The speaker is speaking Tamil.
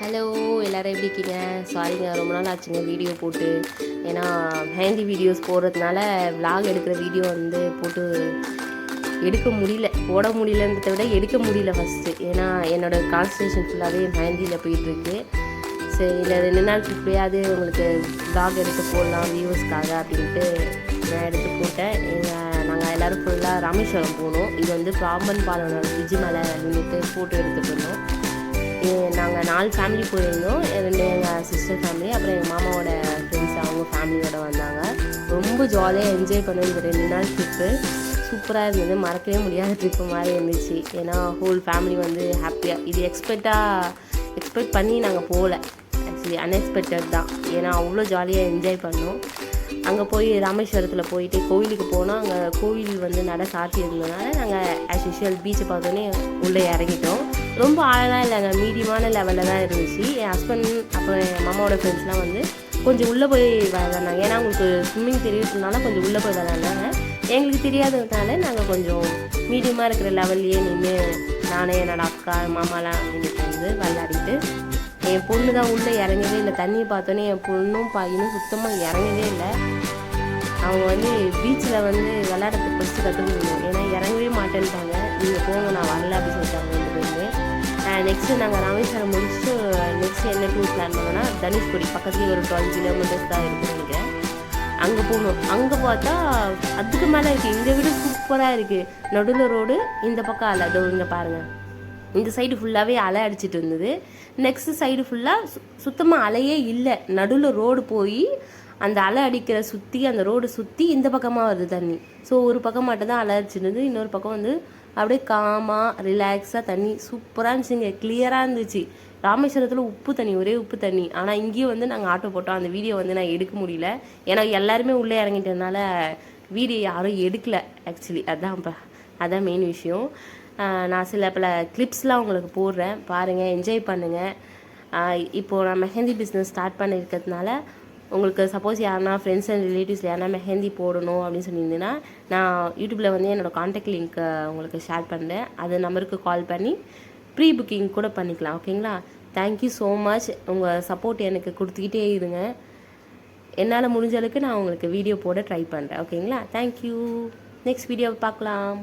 ஹலோ எல்லோரும் எப்படி இருக்கீங்க? சாரிங்க, ரொம்ப நாள் ஆச்சுங்க வீடியோ போட்டு. ஏன்னா மெஹந்தி வீடியோஸ் போடுறதுனால விலாக் எடுக்கிற வீடியோ போட்டு எடுக்க முடியல, போட முடியலன்றதை விட எடுக்க முடியல ஃபஸ்ட்டு. ஏன்னா என்னோடய கான்சன்ட்ரேஷன் ஃபுல்லாகவே மெஹந்தியில் போயிட்டுருக்கு. சரி, இல்லை 2 நாள் ட்ரிப்லையாவது உங்களுக்கு விலாக் எடுத்து போடலாம் வியூவர்ஸ்க்காக அப்படின்ட்டு நான் எடுத்து போட்டேன். நாங்கள் எல்லோரும் ஃபுல்லாக ராமேஸ்வரம் போனோம். இது பாம்பன் பாலோட பிரிட்ஜு மேலே நின்றுட்டு ஃபோட்டோ எடுத்துகிட்டு இருந்தோம். நாங்கள் 4 ஃபேமிலி போயிருந்தோம். 2 எங்கள் சிஸ்டர் ஃபேமிலி, அப்புறம் எங்கள் மாமாவோட ஃப்ரெண்ட்ஸ் அவங்க ஃபேமிலியோடு வந்தாங்க. ரொம்ப ஜாலியாக என்ஜாய் பண்ணோம். இந்த 2 நாள் ட்ரிப்பு சூப்பராக இருந்தது, மறக்கவே முடியாத ட்ரிப்பு மாதிரி இருந்துச்சு. ஏன்னா ஹோல் ஃபேமிலி ஹாப்பியாக, இது எக்ஸ்பெக்ட் பண்ணி நாங்கள் போகல, ஆக்சுவலி அன்எக்ஸ்பெக்டட் தான். ஏன்னா அவ்வளோ ஜாலியாக என்ஜாய் பண்ணோம். அங்கே போய் ராமேஸ்வரத்தில் போயிட்டு கோவிலுக்கு போனால் அங்கே கோவில் நட சாத்தி இருந்ததுனால நாங்கள் ஆஸ் யூஷுவல் பீச்சை பார்த்தோன்னே உள்ளே இறங்கிட்டோம். ரொம்ப ஆழலாம் இல்லைங்க, மீடியமான லெவலில் தான் இருந்துச்சு. என் ஹஸ்பண்ட் அப்புறம் என் மாமாவோட ஃப்ரெண்ட்ஸ்லாம் கொஞ்சம் உள்ளே போய் விளையாண்டாங்க. ஏன்னா அவங்களுக்கு ஸ்விம்மிங் தெரியறதுனால கொஞ்சம் உள்ளே போய் விளையாண்டாங்க. எங்களுக்கு தெரியாததுனால நாங்கள் கொஞ்சம் மீடியமாக இருக்கிற லெவல்லையே நின்று நானே என்னோடய அக்கா மாமாலாம் நின்று விளையாடிட்டு, என் பொண்ணு தான் உள்ளே இறங்கவே இல்லை. தண்ணியை பார்த்தோன்னே என் பொண்ணும் பையனும் சுத்தமாக இறங்கவே இல்லை. அவங்க பீச்சில் விளையாடுறதுக்கு ஃபஸ்ட்டு கற்றுக்கணும். ஏன்னா இறங்கவே மாட்டேன்ட்டாங்க. நீங்கள் போங்க, நான் வரல அப்படின்னு சொல்லிட்டாங்க 2 பேருமே. நெக்ஸ்ட்டு நாங்கள் ராமேஸ்வரம் முடிச்சுட்டு நெக்ஸ்ட்டு என்ன டூர் பிளான் பண்ணோன்னா தனுஷ்கோடி பக்கத்துலேயே ஒரு 12 கிலோமீட்டர்ஸ் தான் இருக்குன்னு நினைக்கிறேன். அங்கே போகணும். அங்கே பார்த்தா அதுக்கு மேலே இருக்குது, இந்த வீடு சூப்பராக இருக்குது. நடுவில் ரோடு, இந்த பக்கம் அலை. அதோ இங்கே பாருங்கள், இந்த சைடு ஃபுல்லாகவே அலை அடிச்சிட்டு இருந்தது. நெக்ஸ்ட்டு சைடு ஃபுல்லாக சுத்தமாக அலையே இல்லை. நடுவில் ரோடு போய் அந்த அலை அடிக்கிற சுற்றி, அந்த ரோடு சுற்றி இந்த பக்கமாக வருது தண்ணி. ஸோ ஒரு பக்கம் மட்டும் தான் அலை அடிச்சிருந்தது, இன்னொரு பக்கம் அப்படியே காமாக ரிலாக்ஸாக தண்ணி சூப்பராக இருந்துச்சுங்க, கிளியராக இருந்துச்சு. ராமேஸ்வரத்தில் உப்பு தண்ணி, ஒரே உப்பு தண்ணி. ஆனால் இங்கேயும் நாங்கள் ஆட்டோ போட்டோம். அந்த வீடியோ நான் எடுக்க முடியல, ஏன்னா எல்லாருமே உள்ளே இறங்கிட்டதுனால வீடியோ யாரும் எடுக்கலை ஆக்சுவலி. அதான் மெயின் விஷயம். நான் சில பல கிளிப்ஸ்லாம் உங்களுக்கு போடுறேன், பாருங்கள், என்ஜாய் பண்ணுங்கள். இப்போது நான் மெஹந்தி பிஸ்னஸ் ஸ்டார்ட் பண்ணியிருக்கிறதுனால உங்களுக்கு சப்போஸ் யாருன்னா ஃப்ரெண்ட்ஸ் அண்ட் ரிலேட்டிவ்ஸில் யாருன்னா மெஹந்தி போடணும் அப்படின்னு சொல்லியிருந்தீங்கன்னா, நான் யூடியூப்பில் என்னோடய காண்டாக்ட் லிங்க்கை உங்களுக்கு ஷேர் பண்ணுறேன். அது நம்பருக்கு கால் பண்ணி ப்ரீ புக்கிங் கூட பண்ணிக்கலாம், ஓகேங்களா? Thank you so much. உங்கள் சப்போர்ட் எனக்கு கொடுத்துக்கிட்டே இருங்க. என்னால் முடிஞ்ச அளவுக்கு நான் உங்களுக்கு வீடியோ போட ட்ரை பண்ணுறேன், ஓகேங்களா? தேங்க்யூ. நெக்ஸ்ட் வீடியோவை பார்க்கலாம்.